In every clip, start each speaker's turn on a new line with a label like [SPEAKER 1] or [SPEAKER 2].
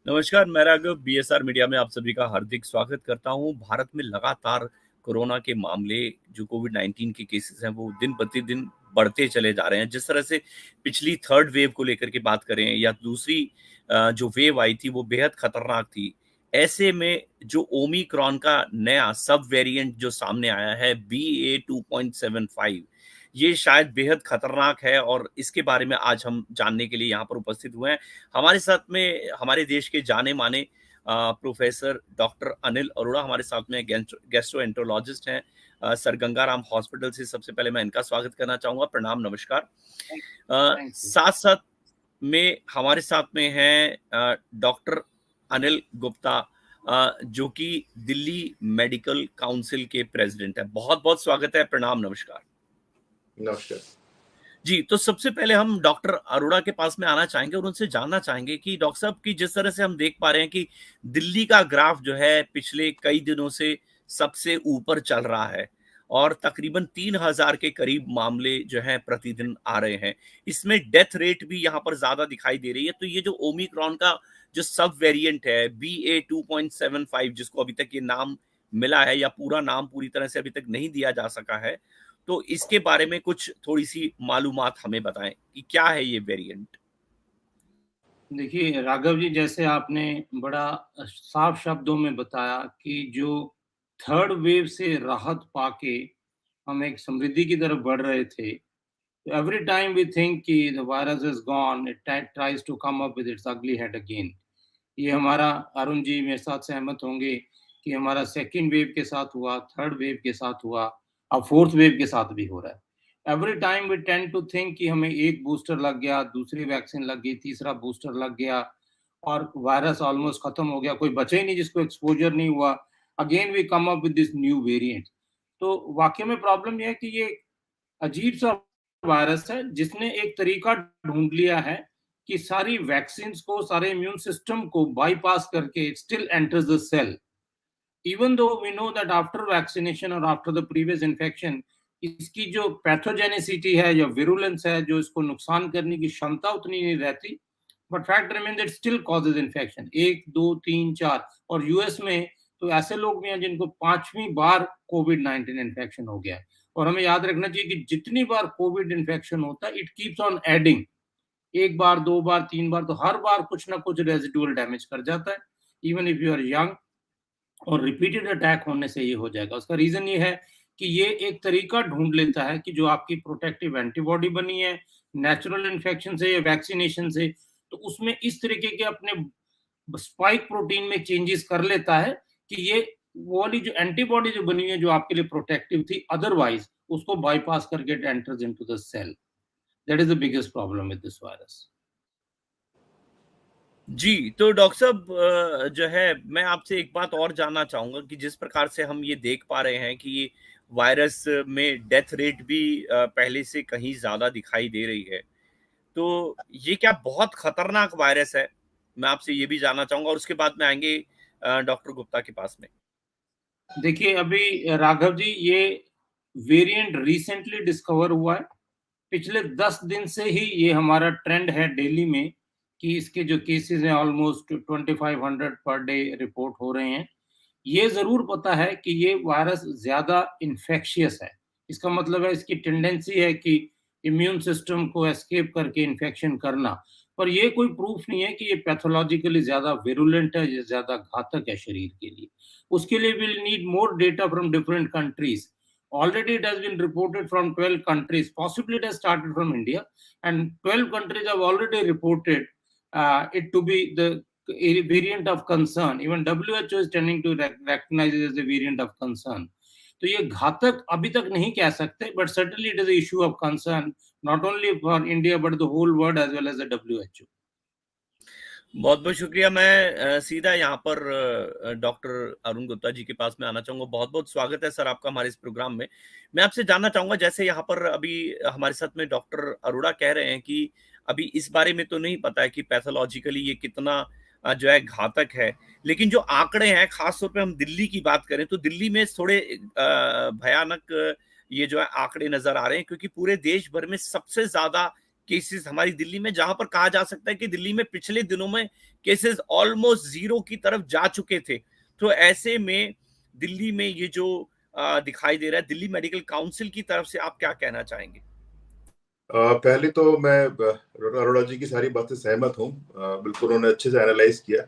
[SPEAKER 1] नमस्कार, मैं Raghav BSR media में आप सभी का हार्दिक स्वागत करता हूं। भारत में लगातार कोरोना के मामले जो कोविड-19 के केसेस हैं वो दिन प्रतिदिन बढ़ते चले जा रहे हैं। जिस तरह से पिछली थर्ड वेव को लेकर के बात करें या दूसरी जो वेव आई थी वो बेहद खतरनाक थी। ऐसे में जो ओमिक्रॉन का नया सब वेरिएंट जो सामने आया है BA 2.75 ये शायद बेहद खतरनाक है और इसके बारे में आज हम जानने के लिए यहाँ पर उपस्थित हुए हैं। हमारे साथ में हमारे देश के जाने-माने प्रोफ़ेसर डॉक्टर अनिल अरोड़ा हमारे साथ में गैस्ट्रोएंटरोलॉजिस्ट हैं सर गंगाराम हॉस्पिटल से। सबसे पहले मैं इनका स्वागत करना चाहूँगा। प्रणाम, नमस्कार।
[SPEAKER 2] Thank you.
[SPEAKER 1] साथ-साथ में हमारे साथ में हैं डॉक्टर अनिल गुप्ता जो कि दिल्ली मेडिकल काउंसिल के प्रेज़िडेंट हैं। बहुत-बहुत स्वागत है। प्रणाम, नमस्कार।
[SPEAKER 2] नमस्कार।
[SPEAKER 1] जी, तो सबसे पहले हम डॉक्टर अरोड़ा के पास में आना चाहेंगे और उनसे जानना चाहेंगे कि डॉक्टर साहब कि जिस तरह से हम देख पा रहे हैं कि दिल्ली का ग्राफ जो है पिछले कई दिनों से सबसे ऊपर चल रहा है और तकरीबन 3000 के करीब मामले जो हैं प्रतिदिन आ रहे हैं। इसमें डेथ रेट भी यहाँ पर ज़्यादा दिखाई दे रही है। तो ये जो ओमिक्रॉन का जो सब वेरिएंट है BA 2.75 जिसको अभी तक ये नाम मिला है या पूरा नाम पूरी तरह से अभी तक नहीं दिया जा सका है, तो इसके बारे में कुछ थोड़ी-सी मालूमात हमें बताएँ कि क्या है ये वेरिएंट?
[SPEAKER 2] देखिए, राघव जी, जैसे आपने बड़ा साफ शब्दों में बताया कि जो थर्ड वेव से राहत पाके हम एक समृद्धि की तरफ बढ़ रहे थे, तो एवरी टाइम वी थिंक कि the virus is gone, it tries to come up with its ugly head again. ये हमारा अरुण जी मेरे साथ सहमत होंगे कि हमारा सेकंड वेव के साथ हुआ, थर्ड वेव के साथ हुआ, अब फोर्थ वेव के साथ भी हो रहा है। Every time we tend to think कि हमें एक बूस्टर लग गया, दूसरी वैक्सीन लग गई, तीसरा बूस्टर लग गया और वायरस ऑलमोस्ट खत्म हो गया, कोई बचा ही नहीं जिसको एक्सपोजर नहीं हुआ। Again we come up with this new variant. तो वाकई में प्रॉब्लम ये है कि ये अजीब सा वायरस है जिसने एक तरीका ढूंढ लिया है कि सारी वैक्सीन्स को, सारे इम्यून सिस्टम को बाईपास करके it still enters the cell. Even though we know that after vaccination और आफ्टर द प्रीवियस इन्फेक्शन इसकी जो पैथोजेनिसिटी है या विरुलेंस है, जो इसको नुकसान करने की क्षमता उतनी नहीं रहती, but fact remains it still causes infection 1, 2, 3, 4। और यूएस में तो ऐसे लोग भी हैं जिनको 5वीं बार कोविड-19 इन्फेक्शन हो गया है। और हमें याद रखना चाहिए कि जितनी बार कोविड इन्फेक्शन होता है, इट कीप्स ऑन एडिंग। 1 बार, 2 बार, 3 बार, तो हर बार कुछ ना कुछ रेसिडुअल डैमेज कर जाता है। Even if you are young, और रिपीटेड अटैक होने से ये हो जाएगा। उसका रीज़न ये है कि ये एक तरीका ढूँढ लेता है कि जो आपकी प्रोटेक्टिव एंटीबॉडी बनी है, नेचुरल इन्फेक्शन से या वैक्सीनेशन से, तो उसमें इस तरीके के अपने स्पाइक प्रोटीन में चेंजेस कर लेता है कि ये वो वाली जो एंटीबॉडी जो बनी है, जो आपके लिए प्रोटेक्टिव थी, अदरवाइज़ उसको बायपास करके it enters into the cell. That is the biggest problem with this virus.
[SPEAKER 1] जी, तो डॉक्टर साहब जो है मैं आपसे एक बात और जानना चाहूँगा कि जिस प्रकार से हम ये देख पा रहे हैं कि ये वायरस में डेथ रेट भी पहले से कहीं ज़्यादा दिखाई दे रही है। तो ये क्या बहुत खतरनाक वायरस है? मैं आपसे ये भी जानना चाहूँगा और उसके बाद में आएँगे डॉक्टर गुप्ता के पास में।
[SPEAKER 2] देखिए, अभी राघव जी, ये वेरिएंट रिसेंटली डिस्कवर हुआ है। पिछले 10 दिन से ही ये हमारा ट्रेंड है दिल्ली में कि इसके जो केसेस हैं ऑलमोस्ट 2500 पर डे रिपोर्ट हो रहे हैं। ये ज़रूर पता है कि ये वायरस ज़्यादा इन्फेक्शियस है। इसका मतलब है इसकी टेंडेंसी है कि इम्यून सिस्टम को एस्केप करके इन्फेक्शन करना। पर ये कोई प्रूफ नहीं है कि ये पैथोलॉजिकली ज़्यादा विरुलेंट है या ज़्यादा घातक है शरीर के लिए। उसके लिए we'll need more data from different countries. Already it has been reported from 12 countries. Possibly it has started from India, and 12 countries have already reported it to be the a variant of concern. Even WHO is tending to recognize it as a variant of concern. तो ये घातक अभी तक नहीं कह सकते, but certainly it is a issue of concern not only for India but the whole world as well as the WHO.
[SPEAKER 1] बहुत-बहुत शुक्रिया। मैं सीधा यहाँ पर डॉक्टर अरुण गुप्ता जी के पास में आना चाहूँगा। बहुत-बहुत स्वागत है सर आपका हमारे इस प्रोग्राम में। मैं आपसे जानना चाहूँगा जैसे यहाँ पर अभी हमारे साथ में डॉक्टर अरोड़ा कह रहे हैं कि अभी इस बारे में तो नहीं पता है कि पैथोलॉजिकली ये कितना जो है घातक है। लेकिन जो आंकड़े हैं ख़ास तौर पे हम दिल्ली की बात करें तो दिल्ली में थोड़े भयानक ये जो है आंकड़े नज़र आ रहे हैं क्योंकि पूरे देश भर में सबसे ज़्यादा केसेस हमारी दिल्ली में, जहां पर कहा जा सकता है कि दिल्ली में पिछले दिनों में केसेस ऑलमोस्ट जीरो की तरफ जा चुके थे। तो ऐसे में दिल्ली में ये जो दिखाई दे रहा है, दिल्ली मेडिकल काउंसिल की तरफ से आप क्या कहना चाहेंगे?
[SPEAKER 3] पहले तो मैं अरोड़ा जी की सारी बातें सहमत हूँ। बिल्कुल उन्होंने अच्छे से एनालाइज किया।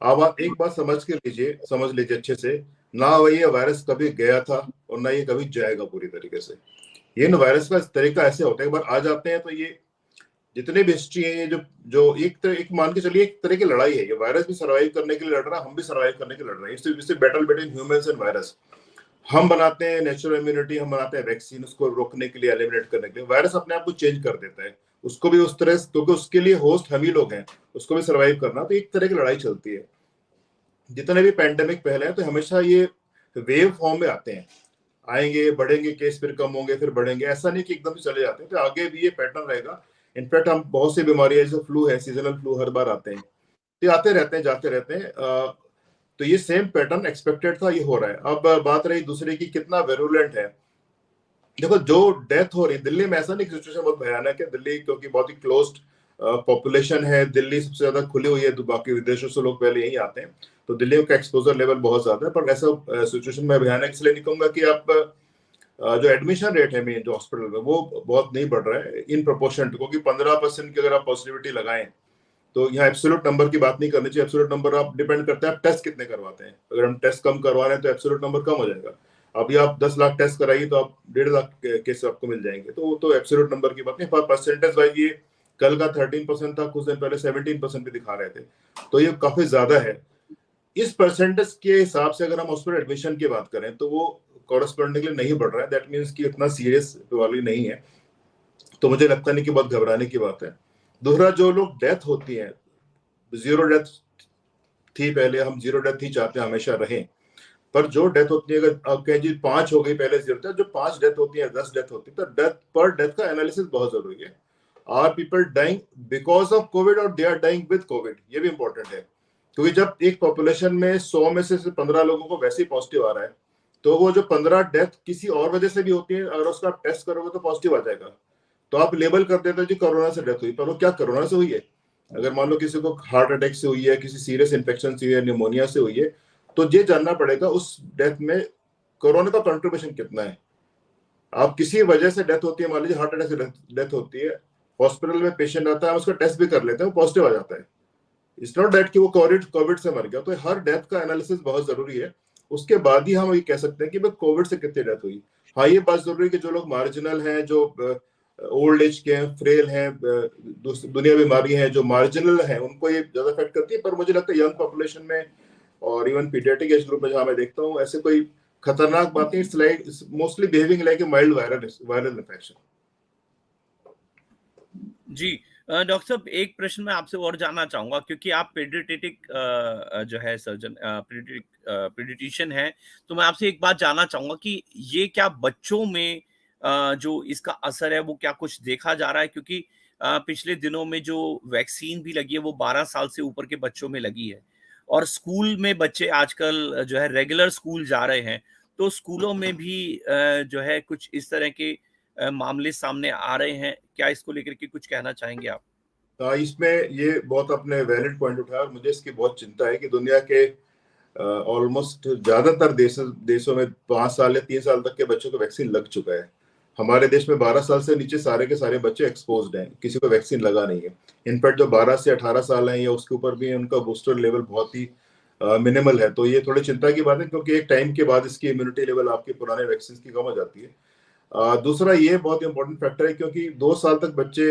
[SPEAKER 3] अब आप एक बात समझ लीजिए अच्छे से, ना वही ये वायरस कभी गया था और ना ये कभी जाएगा पूरी तरीके से। ये ना वायरस का तरीका ऐसे होता है, एक बार आ जाते हैं तो ये जितने भी हिस्ट्री है, ये जो एक मान के चलिए एक तरह की लड़ाई है। ये वायरस भी सर्वाइव करने के लिए लड़ रहा है, हम भी सर्वाइव करने के लिए लड़ रहे हैं। इससे battle between humans and virus. हम बनाते हैं नेचुरल इम्यूनिटी, हम बनाते हैं वैक्सीन उसको रोकने के लिए, एलिमिनेट करने के लिए। वायरस अपने आप को चेंज कर देता है, उसको भी उस तरह, क्योंकि उसके लिए होस्ट हम ही लोग हैं, उसको भी सर्वाइव करना। तो एक तरह की लड़ाई चलती है। जितने भी पैंडेमिक पहले हैं तो हमेशा ये वेव फॉर्म में आते हैं, आएंगे, बढ़ेंगे केस, फिर कम होंगे, फिर बढ़ेंगे। ऐसा नहीं कि एकदम से चले जाते हैं। तो आगे भी ये पैटर्न रहेगा। इनफैक्ट हम बहुत सी बीमारियां जैसे फ्लू है, सीजनल फ्लू हर बार आते हैं, तो ये आते रहते हैं, जाते रहते हैं। तो ये सेम पैटर्न एक्सपेक्टेड था, ये हो रहा है। अब बात रही दूसरे की कितना वेरुलेंट है। देखो जो डेथ हो रही है दिल्ली में, ऐसा नहीं, सिचुएशन बहुत भयानक है दिल्ली, क्योंकि बहुत ही क्लोज्ड पॉपुलेशन है। दिल्ली सबसे ज्यादा खुली हुई है, तो बाकी विदेशों से लोग पहले यही आते हैं, तो दिल्ली का एक्सपोजर लेवल बहुत ज्यादा है। पर ऐसा सिचुएशन में भयानक इसलिए नहीं कहूंगा कि आप जो एडमिशन रेट है मेन जो हॉस्पिटल में, वो बहुत नहीं बढ़ रहा है इन प्रोपोर्शन, क्योंकि 15% की अगर आप पॉजिटिविटी लगाएं तो यहाँ एब्सोल्यूट नंबर की बात नहीं करनी चाहिए। एब्सोल्यूट नंबर आप डिपेंड करता है आप टेस्ट कितने करवाते हैं। अगर हम टेस्ट कम करवा रहे हैं तो एब्सोल्यूट नंबर कम हो जाएगा। अभी आप 10 लाख टेस्ट कराइए तो आप 1.5 लाख केस आपको मिल जाएंगे, तो वो तो एब्सोल्यूट नंबर की बात नहीं। पर परसेंटेज वाइज ये कल का 13% था, कुछ दिन पहले 17% भी दिखा रहे थे, तो ये काफी ज्यादा है। इस परसेंटेज के हिसाब से अगर हम हॉस्पिटल एडमिशन की बात करें तो वो कॉरेस्पॉन्डिंगली नहीं बढ़ रहा है। दैट मीन्स कि इतना सीरियस वाली नहीं है, तो मुझे लगता नहीं कि बहुत घबराने की बात है। दूसरा, जो लोग डेथ होती है, जीरो डेथ थी पहले, हम जीरो डेथ ही चाहते हैं, हमेशा रहे। पर जो डेथ होती है, अगर आप कहें जी 5 हो गई, पहले जीरो था, जो 5 डेथ होती है, 10 डेथ होती है, तो डेथ पर डेथ का एनालिसिस बहुत जरूरी है। Are people dying because of Covid और they are dying with Covid, ये भी इंपॉर्टेंट है। क्योंकि जब एक पॉपुलेशन में 100 में से सिर्फ 15 लोगों को वैसे ही पॉजिटिव आ रहा है, तो वो जो 15 डेथ किसी और वजह से भी होती है, अगर उसका आप टेस्ट करोगे तो पॉजिटिव आ जाएगा, तो आप लेबल कर देते हो जी कोरोना से डेथ हुई, पर वो क्या कोरोना से हुई है? अगर मान लो किसी को हार्ट अटैक से हुई है, किसी सीरियस इन्फेक्शन से हुई है, निमोनिया से हुई है, तो ये जानना पड़ेगा उस डेथ में कोरोना का कंट्रीब्यूशन कितना है। आप किसी वजह से डेथ होती है, मान लीजिए हार्ट अटैक से डेथ होती है, हॉस्पिटल में पेशेंट आता है, हम उसका टेस्ट भी कर लेते हैं, वो पॉजिटिव आ जाता है। इट्स नॉट दैट कि वो कोविड से मर गया। तो हर डेथ का एनालिसिस बहुत जरूरी है, उसके बाद ही हम ये कह सकते हैं कि भाई कोविड से कितनी डेथ हुई। हाँ, ये बात जरूरी है कि जो लोग मार्जिनल हैं, जो ओल्ड एज के हैं, फ्रेल हैं, दुनिया बीमारी हैं, जो मार्जिनल हैं, उनको ये ज्यादा इफेक्ट करती है। पर मुझे लगता है यंग पॉपुलेशन में और इवन पीडियाट्रिक एज ग्रुप में जहां मैं देखता हूँ, ऐसे कोई खतरनाक बात नहीं। It's like mostly behaving like a mild viral infection.
[SPEAKER 1] जी। डॉक्टर साहब, एक प्रश्न मैं आपसे और जानना चाहूंगा, क्योंकि आप पीडियाट्रिक जो है सर्जन, पीडियाट्रिशियन है, तो मैं आपसे एक बात जानना चाहूंगा कि ये क्या बच्चों में जो इसका असर है वो क्या कुछ देखा जा रहा है? क्योंकि पिछले दिनों में जो वैक्सीन भी लगी है वो 12 साल से ऊपर के बच्चों में लगी है, और स्कूल में बच्चे आजकल जो है रेगुलर स्कूल जा रहे हैं, तो स्कूलों में भी जो है कुछ इस तरह के मामले सामने आ रहे हैं। क्या इसको लेकर के कुछ कहना चाहेंगे आप?
[SPEAKER 3] इसमें ये बहुत अपने वैलिड पॉइंट उठाया, और मुझे इसकी बहुत चिंता है कि दुनिया के ऑलमोस्ट ज्यादातर देशों में 5 साल या 3 साल तक के बच्चों को वैक्सीन लग चुका है। हमारे देश में 12 साल से नीचे सारे के सारे बच्चे एक्सपोज्ड हैं, किसी को वैक्सीन लगा नहीं है। इनफैक्ट जो 12 से 18 साल हैं या उसके ऊपर भी है, उनका बूस्टर लेवल बहुत ही मिनिमल है। तो ये थोड़ी चिंता की बात है, क्योंकि एक टाइम के बाद इसकी इम्यूनिटी लेवल आपके पुराने वैक्सीन की कम हो जाती है। दूसरा, ये बहुत इंपॉर्टेंट फैक्टर है, क्योंकि 2 साल तक बच्चे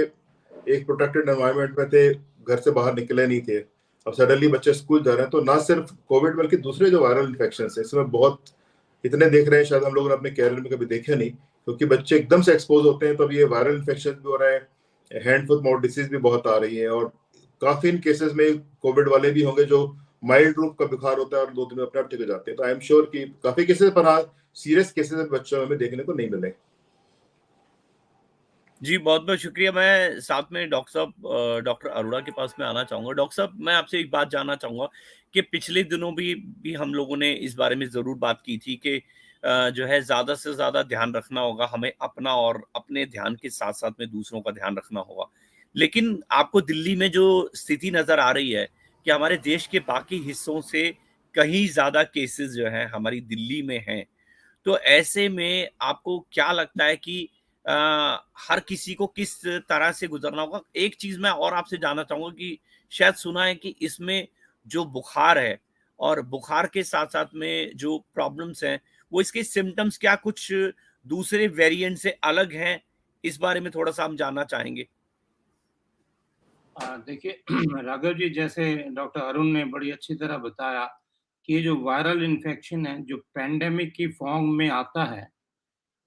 [SPEAKER 3] एक प्रोटेक्टेड एनवायरनमेंट में थे, घर से बाहर निकले नहीं थे। अब सडनली बच्चे स्कूल जा रहे हैं, तो ना सिर्फ कोविड बल्कि दूसरे जो वायरल इन्फेक्शन है इसमें बहुत इतने देख रहे हैं, शायद हम लोगों ने अपने कैरियर में कभी देखे नहीं। क्योंकि बच्चे एकदम से एक्सपोज होते हैं, तो अब ये वायरल इन्फेक्शन भी हो रहा है, हैंड फुट माउथ डिसीज भी बहुत आ रही है, और काफी इन केसेस में कोविड वाले भी होंगे जो माइल्ड रूप का बुखार होता है और 2 दिन में अपने आप ठीक हो जाते हैं। तो आई एम श्योर कि काफी केसेस, पर हाँ सीरियस केसेस बच्चों में देखने को नहीं मिले।
[SPEAKER 1] जी, बहुत-बहुत शुक्रिया। मैं साथ में डॉक्टर साहब, डॉक्टर अरोड़ा के पास मैं आना चाहूँगा। डॉक्टर साहब, मैं आपसे एक बात जानना चाहूँगा कि पिछले दिनों भी हम लोगों ने इस बारे में ज़रूर बात की थी कि जो है ज़्यादा से ज़्यादा ध्यान रखना होगा हमें अपना, और अपने ध्यान के साथ-साथ में दूसरों का ध्यान रखना होगा। लेकिन आपको दिल्ली में जो स्थिति नजर आ रही है कि हमारे देश के बाकी हिस्सों से कहीं ज्यादा केसेस जो हैं हमारी दिल्ली में हैं, तो ऐसे में आपको क्या लगता है कि अ, हर किसी को किस तरह से गुजरना होगा? एक चीज मैं और आपसे जानना चाहूंगा कि शायद सुना है कि इसमें जो बुखार है और बुखार के साथ साथ में जो प्रॉब्लम्स हैं, वो इसके सिम्टम्स क्या कुछ दूसरे वेरिएंट से अलग हैं? इस बारे में थोड़ा सा हम जानना चाहेंगे।
[SPEAKER 2] देखिए राघव जी, जैसे डॉक्टर अरुण ने बड़ी अच्छी तरह बताया कि ये जो वायरल इन्फेक्शन है जो पैंडेमिक की फॉर्म में आता है,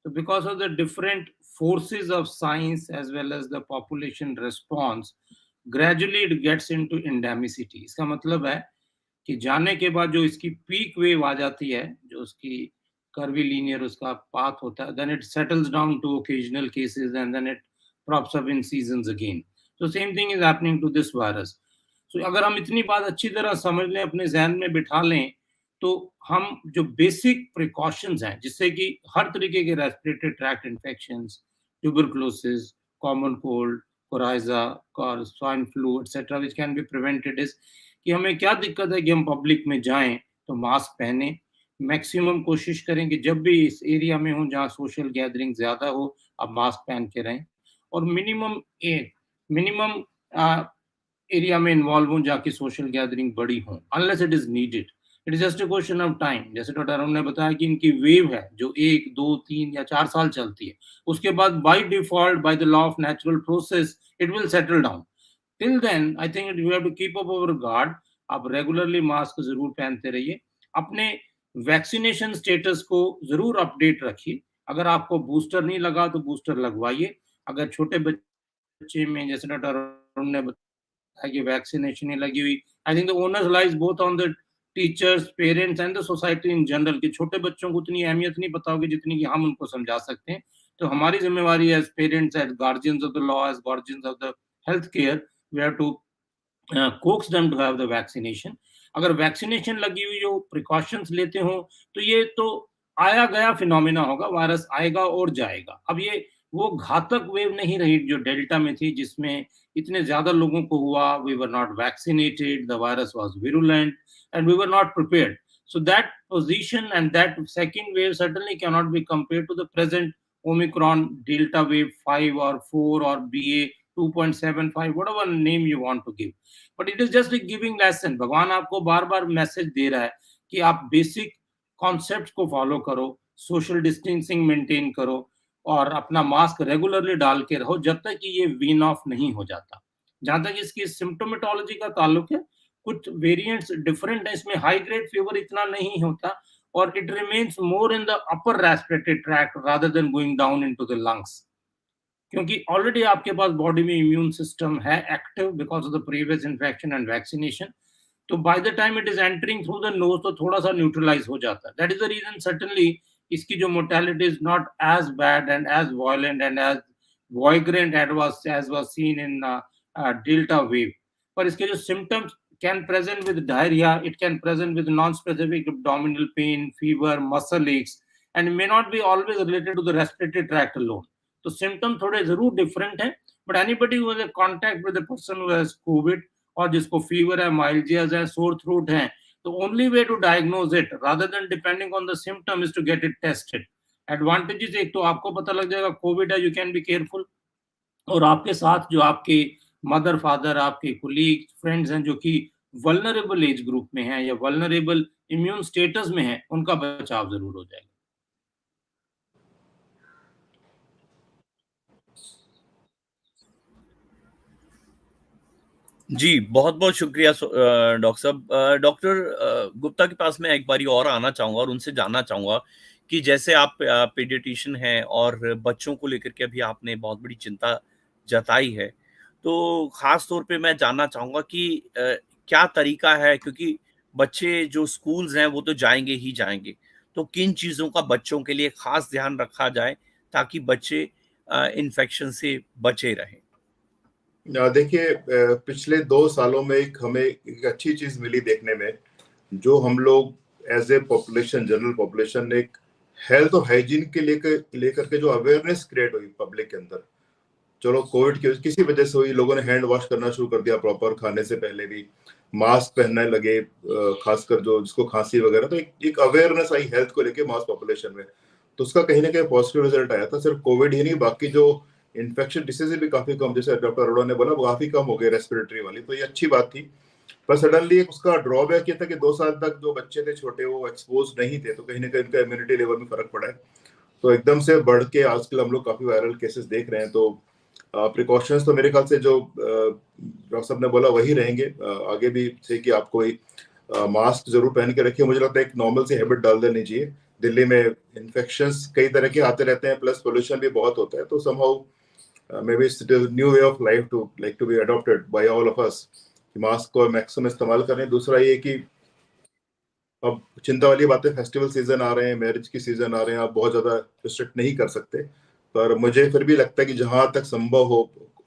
[SPEAKER 2] तो because of the different forces of science as well as the population response, gradually it gets into endemicity. इसका मतलब है कि जाने के बाद जो इसकी पीक वेव आ जाती है, जो उसकी कर्वीलिनियर उसका पाथ होता है, then it settles down to occasional cases and then it crops up in seasons again. So same thing is happening to this virus. So अगर हम इतनी बात अच्छी तरह समझ लें, अपने जहन में बिठा लें, तो हम जो बेसिक प्रिकॉशंस हैं जिससे कि हर तरीके के respiratory tract infections, tuberculosis, common cold, coryza, swine flu etcetera which can be prevented is कि हमें क्या दिक्कत है कि हम पब्लिक में जाएं तो मास्क पहने, मैक्सिमम कोशिश करें कि जब भी इस एरिया में हो जहाँ सोशल गैदरिंग ज्यादा हो, आप मास्क पहन के रहें, और मिनिमम एरिया में इन्वॉल्व हूँ जहाँ की सोशल गैदरिंग बड़ी हो, unless it is needed. It is just a question of time. जैसे डॉक्टर अरुण ने बताया कि इनकी वेव है जो 1 2 3 या 4 साल चलती है, उसके बाद by default, by the law of natural process, it will settle down. Till then I think we have to keep up our guard. आप रेगुलरली मास्क जरूर पहनते रहिए, अपने वैक्सीनेशन स्टेटस को जरूर अपडेट रखिए। अगर आपको बूस्टर नहीं लगा तो बूस्टर लगवाइए। अगर छोटे बच्चे में, जैसे डॉक्टर अरुण ने बताया कि वैक्सीनेशन नहीं लगी हुई, I think the owners lies both on the teachers, parents and the society in general, कि छोटे बच्चों को उतनी अहमियत नहीं पता होगी जितनी कि हम उनको समझा सकते हैं। तो हमारी जिम्मेवारी as parents, as guardians of the law, as guardians of the health care, we have to coax them to have the vaccination। अगर वैक्सीनेशन लगी हुई हो, प्रिकॉशंस लेते हो, तो ये तो आया गया फिनोमिना होगा, वायरस आएगा और जाएगा। अब ये वो घातक वेव नहीं रही जो डेल्टा में थी, जिसमें इतने ज्यादा लोगों को हुआ, we were not vaccinated, the virus was virulent and we were not prepared. So that position and that second wave certainly cannot be compared to the present Omicron, Delta wave 5 or 4 or BA 2.75, whatever name you want to give। But it is just a giving lesson. भगवान आपको बार बार message दे रहा है कि आप basic concept को follow करो, social distancing maintain करो और अपना मास्क रेगुलरली डाल के रहो जब तक कि ये वीन ऑफ नहीं हो जाता। जहां तक इसकी सिम्टोमेटोलॉजी का ताल्लुक है, कुछ वेरिएंट्स डिफरेंट है, इसमें हाई ग्रेड फीवर इतना नहीं होता और it remains more in the upper respiratory tract rather than going down into the lungs, क्योंकि ऑलरेडी आपके पास बॉडी में इम्यून सिस्टम है active because of the previous infection and vaccination. तो by the time it is entering through the nose तो थोड़ा सा neutralise हो जाता है। That is the reason certainly इसकी जो mortality is not as bad and as violent and as वॉइग्रेंट as was seen in delta wave. पर इसके जो symptoms can present with diarrhoea, it can present with non specific abdominal pain, fever, muscle aches and may not be always related to the respiratory tract alone. तो symptom थोड़े जरूर different है, but anybody who has a contact with the person who has Covid और जिसको fever है, माइल्जियाज है, सोर throat है, तो only way to diagnose it rather than depending on the symptom is to get it tested. Advantages, एक तो आपको पता लग जाएगा कोविड है, यू कैन बी केयरफुल, और आपके साथ जो आपके मदर, फादर, आपके कोलीग, फ्रेंड्स हैं जो कि वल्नरेबल एज ग्रुप में हैं या वल्नरेबल इम्यून स्टेटस में हैं, उनका बचाव जरूर हो जाएगा।
[SPEAKER 1] जी, बहुत-बहुत शुक्रिया डॉक्टर साहब। डॉक्टर गुप्ता के पास मैं एक बारी और आना चाहूँगा और उनसे जानना चाहूँगा कि जैसे आप पीडियाट्रिशियन हैं और बच्चों को लेकर के अभी आपने बहुत बड़ी चिंता जताई है, तो ख़ास तौर पे मैं जानना चाहूँगा कि क्या तरीका है, क्योंकि बच्चे जो स्कूल्स हैं वो तो जाएँगे ही जाएँगे, तो किन चीज़ों का बच्चों के लिए ख़ास ध्यान रखा जाए ताकि बच्चे इन्फेक्शन से बचे रहें?
[SPEAKER 3] देखिए, पिछले 2 सालों में हमें एक अच्छी चीज मिली देखने में, जो हम लोग as a population, general population ने एक हेल्थ और हाइजीन के लेकर के जो अवेयरनेस क्रिएट हुई पब्लिक के अंदर, चलो कोविड की किसी वजह से हुई, लोगों ने हैंड वॉश करना शुरू कर दिया प्रॉपर, खाने से पहले भी मास्क पहनने लगे, खासकर जो जिसको खांसी वगैरह, तो एक अवेयरनेस आई हेल्थ को लेके मास पॉपुलेशन में। तो उसका कहीं ना कहीं पॉजिटिव रिजल्ट आया था। सिर्फ कोविड ही नहीं, बाकी जो इन्फेक्शन डिसीज भी काफी कम, जैसे डॉक्टर अरोड़ा ने बोला, वो काफी कम हो गए रेस्पिरेटरी वाली, तो ये अच्छी बात थी। पर सडनली उसका ड्रॉबैक ये था कि 2 साल तक जो बच्चे थे छोटे, वो एक्सपोज नहीं थे, तो कहीं ना कहीं उनका इम्यूनिटी लेवल में फर्क पड़ा है। तो एकदम से बढ़ के आजकल हम लोग काफी वायरल केसेस देख रहे हैं। तो प्रिकॉशंस तो मेरे ख्याल से जो डॉक्टर साहब ने बोला वही रहेंगे आगे भी से, कि आपको मास्क जरूर पहन के रखिए। मुझे लगता है एक नॉर्मल सी हैबिट डाल देनी चाहिए। दिल्ली में इन्फेक्शंस कई तरह के आते रहते हैं, प्लस पोल्यूशन भी बहुत होता है, तो somehow maybe it's new way of life to be adopted by all of us, कि मास्क को मैक्सिमम इस्तेमाल करें। दूसरा ये कि अब चिंता वाली बात है, फेस्टिवल सीजन आ रहे हैं, मैरिज की सीजन आ रहे हैं, आप बहुत ज्यादा रिस्ट्रिक्ट नहीं कर सकते, पर मुझे फिर भी लगता है कि जहां तक संभव हो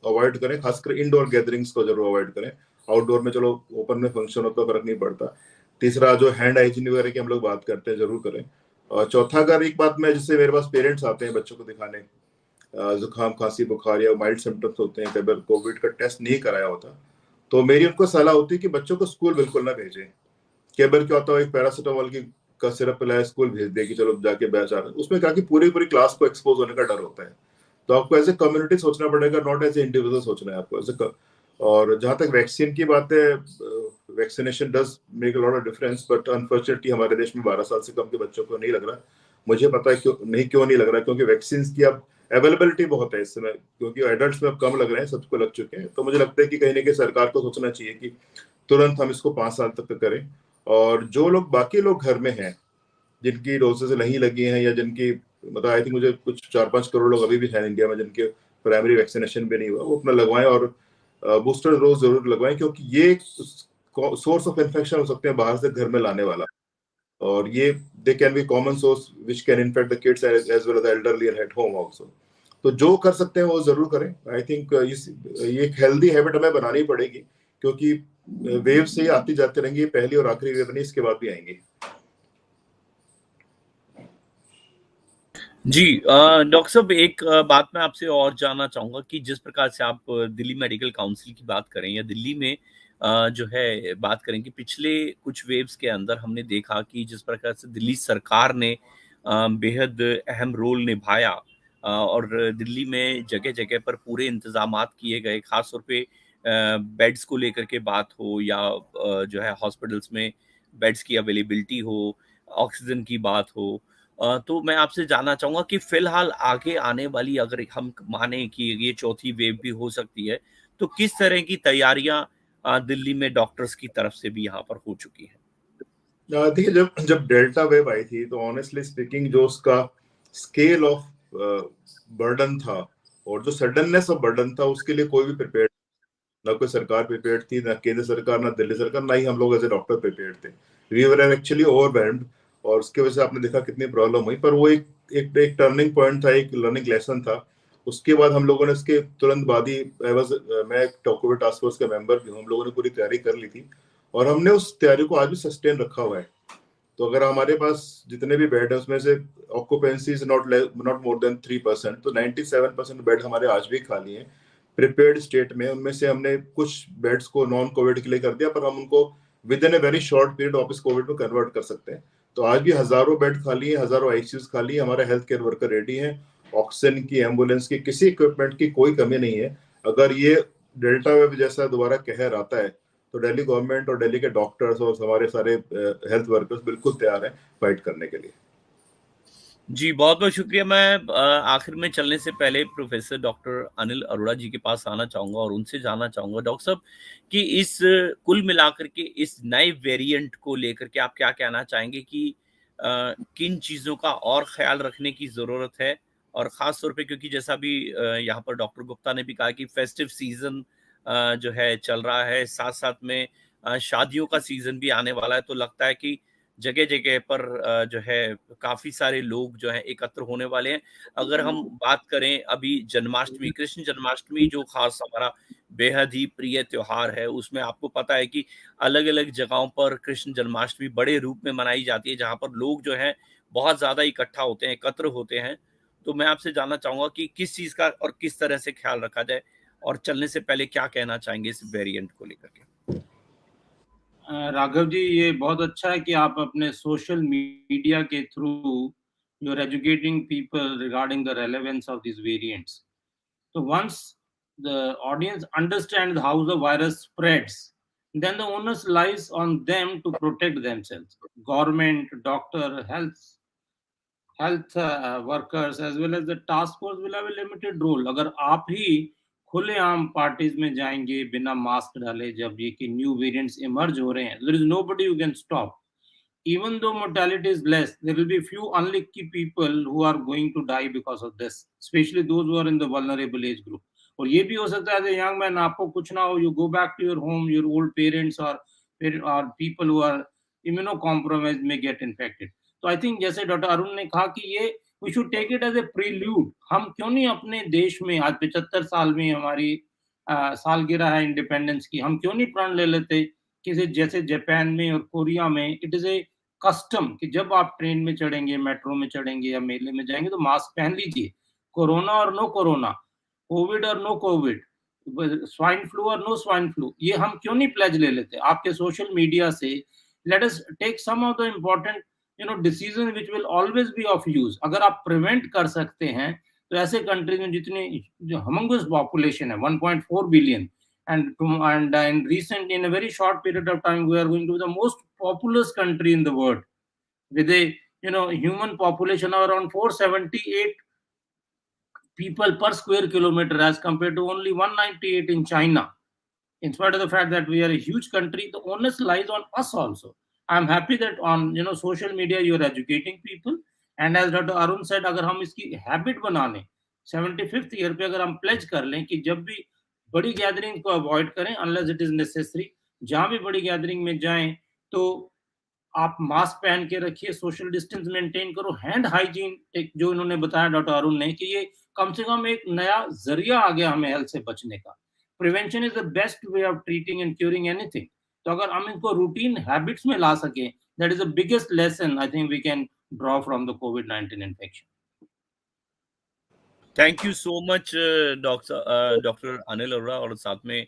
[SPEAKER 3] अवॉइड करें, खासकर इंडोर गैदरिंग्स को जरूर अवॉइड करें। आउटडोर में चलो ओपन में फंक्शन होता है, फर्क नहीं पड़ता। तीसरा, जो हैंड हाइजीन वगैरह की हम लोग बात करते हैं, जरूर करें। और चौथा, अगर एक बात मैं, जिससे मेरे पास पेरेंट्स आते हैं बच्चों को दिखाने, जुकाम खांसी बुखार या माइल्ड सिम्टम्स होते हैं, कई बार कोविड का टेस्ट नहीं कराया होता, तो मेरी उनको सलाह होती है कि बच्चों को स्कूल बिल्कुल ना भेजें। कई बार क्या होता है, एक पैरासीटामोल की का सिरप पिलाया, स्कूल भेज दिया कि चलो जाके बैच आ रहा है, उसमें क्या कि पूरी पूरी क्लास को एक्सपोज होने का डर होता है। तो आपको एज ए कम्युनिटी सोचना पड़ेगा, नॉट एज ए इंडिविजुअल सोचना है आपको एज ए। और जहां तक वैक्सीन की बात है, vaccination does make a lot of difference, but unfortunately हमारे देश में 12 साल से कम के बच्चों को नहीं लग रहा। मुझे पता है क्यों नहीं लग रहा, क्योंकि वैक्सीन की अब अवेलेबिलिटी बहुत है इस समय, क्योंकि एडल्ट्स में अब कम लग रहे हैं, सबको लग चुके हैं। तो मुझे लगता है कि कहीं ना कहीं सरकार को सोचना चाहिए कि तुरंत हम इसको 5 साल तक करें। और जो लोग, बाकी लोग घर में हैं, जिनकी डोजेस नहीं लगी हैं, या जिनकी, मतलब आई थिंक मुझे कुछ 4-5 करोड़ लोग अभी भी हैं इंडिया में जिनके प्राइमरी वैक्सीनेशन भी नहीं हुआ, वो अपना लगवाएं, और बूस्टर डोज जरूर लगवाएं, क्योंकि ये सोर्स ऑफ इन्फेक्शन हो सकते हैं बाहर से घर में लाने वाला। और ये they can be common source which can infect the kids as well as elderly at home also. तो जो कर सकते हैं वो जरूर करें। आई थिंक ये एक हेल्दी हैबिट हमें बनानी पड़ेगी, क्योंकि वेव से आती जाती रहेंगी, पहली और आखिरी वेव नहीं, इसके बाद भी आएंगी।
[SPEAKER 1] जी डॉक्टर साहब, एक बात मैं आपसे और जानना चाहूंगा कि जिस प्रकार से आप दिल्ली मेडिकल काउंसिल की बात करें या दिल्ली में जो है बात करें कि पिछले कुछ वेव्स के अंदर हमने देखा कि जिस प्रकार से दिल्ली सरकार ने बेहद अहम रोल निभाया, और दिल्ली में जगह जगह पर पूरे इंतजामात किए गए, खास तौर पे बेड्स को लेकर के बात हो या जो है हॉस्पिटल्स में बेड्स की अवेलेबिलिटी हो, ऑक्सीजन की बात हो। तो मैं आपसे जानना चाहूंगा कि फिलहाल आगे आने वाली, अगर हम माने कि ये चौथी वेव भी हो सकती है, तो किस तरह की तैयारियां दिल्ली में डॉक्टर्स की तरफ से भी यहाँ पर हो चुकी है?
[SPEAKER 3] देखिए, जब जब डेल्टा वेव आई थी, तो ऑनेस्टली स्पीकिंग जो उसका स्केल ऑफ बर्डन था और जो सडननेस ऑफ बर्डन था, उसके लिए कोई भी प्रिपेयर, ना कोई सरकार प्रिपेयर्ड थी, ना केंद्र सरकार, ना दिल्ली सरकार, ना ही हम लोग एज ए डॉक्टर प्रिपेयर्ड थे। वी वर एक्चुअली ओवरवेल्म्ड, और उसके वजह से आपने देखा कितनी प्रॉब्लम हुई। पर वो एक टर्निंग पॉइंट था, एक लर्निंग लेसन था। उसके बाद हम लोगों ने, इसके तुरंत बाद ही, मैं कोविड टास्क फोर्स का मेंबर भी हूँ, हम लोगों ने पूरी तैयारी कर ली थी, और हमने उस तैयारी को आज भी सस्टेन रखा हुआ है। तो अगर हमारे पास जितने भी बेड है, उसमें से occupancy is not more than 3%, तो 97% बेड हमारे आज भी खाली हैं प्रिपेयर्ड स्टेट में। उनमें से हमने कुछ बेड्स को नॉन कोविड के लिए कर दिया, पर हम उनको with in a very short period वापस कोविड में कन्वर्ट कर सकते हैं। तो आज भी हजारों बेड खाली है, हजारों आईसीयूज खाली है, हमारे हेल्थ केयर वर्कर रेडी हैं। ऑक्सीजन की, एम्बुलेंस की, किसी इक्विपमेंट की कोई कमी नहीं है। अगर ये डेल्टा वेव जैसा दोबारा कहर आता है, तो दिल्ली गवर्नमेंट और दिल्ली के डॉक्टर्स और हमारे सारे हेल्थ वर्कर्स बिल्कुल तैयार हैं फाइट करने के लिए।
[SPEAKER 1] जी, बहुत-बहुत शुक्रिया। मैं आखिर में चलने से पहले प्रोफ़ेसर डॉक्टर अनिल अरोड़ा जी के पास आना चाहूँगा और उनसे जानना चाहूँगा, डॉक्टर साहब, कि इस कुल मिलाकर के इस नए वेरिएंट को लेकर के आप क्या कहना चाहेंगे कि किन चीज़ों का और ख़्याल रखने की ज़रूरत है? और ख़ास तौर पे क्योंकि जैसा अभी यहाँ पर डॉक्टर गुप्ता ने भी कहा कि फेस्टिव सीज़न जो है चल रहा है, साथ-साथ में शादियों का सीज़न भी आने वाला है, तो लगता है कि जगह-जगह पर जो है काफ़ी सारे लोग जो हैं एकत्र होने वाले हैं। अगर हम बात करें अभी जन्माष्टमी, कृष्ण जन्माष्टमी जो ख़ास हमारा बेहद ही प्रिय त्योहार है, उसमें आपको पता है कि अलग-अलग जगहों पर कृष्ण जन्माष्टमी बड़े रूप में मनाई जाती है, जहाँ पर लोग जो हैं बहुत ज़्यादा इकट्ठा होते हैं, एकत्र होते हैं। तो मैं आपसे जानना चाहूंगा कि किस चीज का और किस तरह से ख्याल रखा जाए, और चलने से पहले क्या कहना चाहेंगे इस वेरिएंट को लेकर के?
[SPEAKER 2] राघव जी, ये बहुत अच्छा है कि आप अपने सोशल मीडिया के through you are educating people regarding the relevance of this variants. So once the audience understands how the virus spreads, then the onus lies on them to protect themselves. Government, doctor, health workers as well as the task force will have a limited role. अगर आप ही खुलेआम parties में जाएंगे बिना mask डाले जब ये कि न्यू वेरिएंट्स इमर्ज हो रहे हैं, there is nobody who can stop. Even though mortality is less, there will be few unlucky people who are going to die because of this, especially those who are in the vulnerable age group. और ये भी हो सकता है, as a young man, आपको कुछ ना हो, you go back to your home, your old parents or people who are immunocompromised may get infected. तो आई थिंक जैसे डॉक्टर अरुण ने कहा कि ये we should take it as a prelude. हम क्यों नहीं अपने देश में आज 75 साल में हमारी सालगिरह है इंडिपेंडेंस की, हम क्यों नहीं प्रण ले लेते किसी जैसे जापान में और कोरिया में इट इज ए कस्टम कि जब आप ट्रेन में चढ़ेंगे, मेट्रो में चढ़ेंगे या मेले में जाएंगे तो मास्क पहन लीजिए. कोरोना और नो कोरोना, कोविड और नो कोविड, स्वाइन फ्लू और नो स्वाइन फ्लू, ये हम क्यों नहीं प्लेज ले लेते आपके सोशल मीडिया से. Let us take some of the important decision which will always be of use. अगर आप प्रिवेंट कर सकते हैं तो ऐसे कंट्रीज में जितनी जो हमंगस पॉपुलेशन है 1.4 billion, and in a very short period of time we are going to be the most populous country in the world with a human population of around 478 people per square kilometer as compared to only 198 in China. In spite of the fact that we are a huge country, the onus lies on us also. I'm happy that on social media you are educating people, and as Dr. Arun said, अगर हम इसकी habit बना लें 75th year पे अगर हम pledge कर लें कि जब भी बड़ी गैदरिंग को अवॉइड करें अनलेस इट इज नेसेसरी, जहां भी बड़ी गैदरिंग में जाएं तो आप मास्क पहन के रखिए, सोशल डिस्टेंस मेंटेन करो, हैंड हाइजीन एक जो इन्होंने बताया डॉक्टर अरुण ने कि ये कम से कम एक नया जरिया आ गया हमें हेल्थ से बचने का. Prevention is the best way of treating and curing anything. तो अगर हम इनको रूटीन हैबिट्स में ला सकें, that is the biggest lesson I think we can draw from the कोविड-19 infection.
[SPEAKER 1] Thank you so much doctor Anil Arora, और साथ में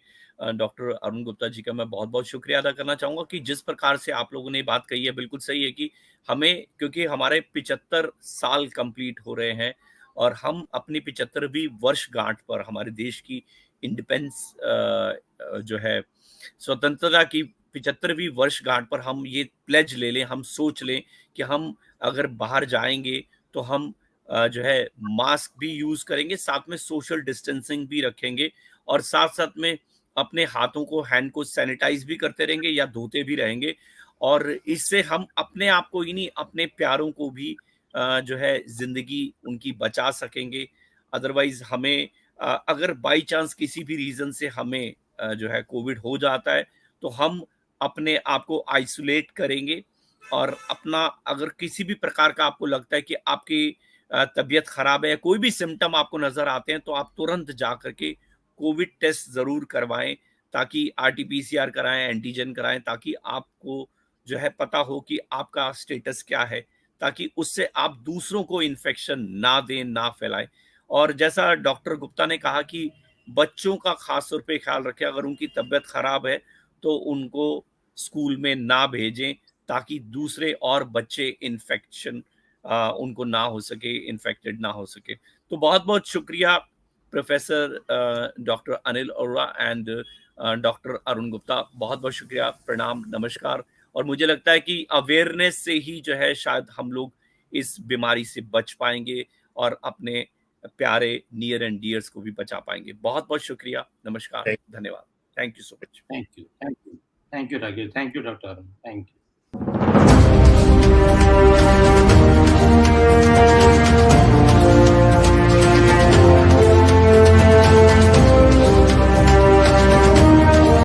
[SPEAKER 1] डॉक्टर अरुण गुप्ता जी का मैं बहुत बहुत शुक्रिया अदा करना चाहूंगा कि जिस प्रकार से आप लोगों ने बात कही है बिल्कुल सही है कि हमें, क्योंकि हमारे 75 साल कंप्लीट हो रहे हैं और हम अपनी 75वीं वर्षगांठ पर हमारे देश की इंडिपेंडेंस जो है स्वतंत्रता की 75वीं वर्षगांठ पर हम ये प्लेज ले लें, हम सोच लें कि हम अगर बाहर जाएंगे तो हम जो है मास्क भी यूज करेंगे, साथ में सोशल डिस्टेंसिंग भी रखेंगे, और साथ साथ में अपने हाथों को, हैंड को सैनिटाइज भी करते रहेंगे या धोते भी रहेंगे, और इससे हम अपने आप को ही नहीं अपने प्यारों को भी जो है जिंदगी उनकी बचा सकेंगे. अदरवाइज हमें अगर बाई चांस किसी भी रीजन से हमें जो है कोविड हो जाता है तो हम अपने आप को आइसोलेट करेंगे, और अपना अगर किसी भी प्रकार का आपको लगता है कि आपकी तबीयत खराब है, कोई भी सिम्टम आपको नजर आते हैं, तो आप तुरंत जा करके कोविड टेस्ट जरूर करवाएं, ताकि आरटीपीसीआर कराएं, एंटीजन कराएं, ताकि आपको जो है पता हो कि आपका स्टेटस क्या है, ताकि उससे आप दूसरों को इन्फेक्शन ना दें, ना फैलाएं. और जैसा डॉक्टर गुप्ता ने कहा कि बच्चों का खास तौर पे ख्याल रखें, अगर उनकी तबीयत खराब है तो उनको स्कूल में ना भेजें, ताकि दूसरे और बच्चे इन्फेक्शन उनको ना हो सके, इन्फेक्टेड ना हो सके. तो बहुत बहुत शुक्रिया professor doctor Anil Arora and doctor Arun Gupta, बहुत बहुत शुक्रिया, प्रणाम, नमस्कार. और मुझे लगता है कि अवेयरनेस से ही जो है शायद हम लोग इस बीमारी से बच पाएंगे और अपने प्यारे नियर एंड डियर्स को भी बचा पाएंगे. बहुत बहुत शुक्रिया, नमस्कार, धन्यवाद. Thank you so much.
[SPEAKER 2] Thank you Raghav, thank you doctor Arun, thank you.